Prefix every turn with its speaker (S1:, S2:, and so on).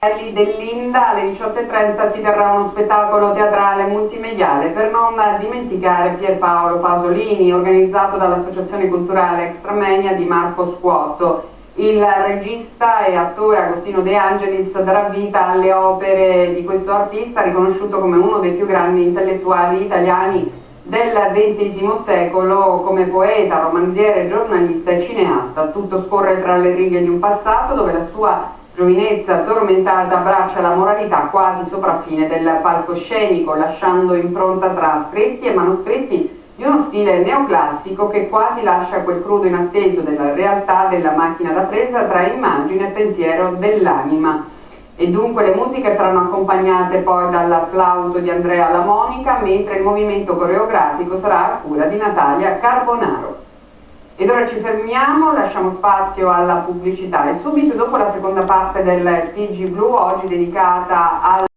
S1: Dell'Inda alle 18:30 si terrà uno spettacolo teatrale multimediale per non dimenticare Pierpaolo Pasolini, organizzato dall'Associazione Culturale Extramenia di Marco Squotto. Il regista e attore Agostino De Angelis darà vita alle opere di questo artista, riconosciuto come uno dei più grandi intellettuali italiani del XX secolo, come poeta, romanziere, giornalista e cineasta. Tutto scorre tra le righe di un passato dove la sua giovinezza addormentata abbraccia la moralità quasi sopraffine del palcoscenico, lasciando impronta tra scritti e manoscritti di uno stile neoclassico che quasi lascia quel crudo inatteso della realtà della macchina da presa tra immagine e pensiero dell'anima. E dunque le musiche saranno accompagnate poi dal flauto di Andrea Lamonica, mentre il movimento coreografico sarà a cura di Natalia Carbonaro. Ed ora ci fermiamo, lasciamo spazio alla pubblicità e subito dopo la seconda parte del TG Blu, oggi dedicata al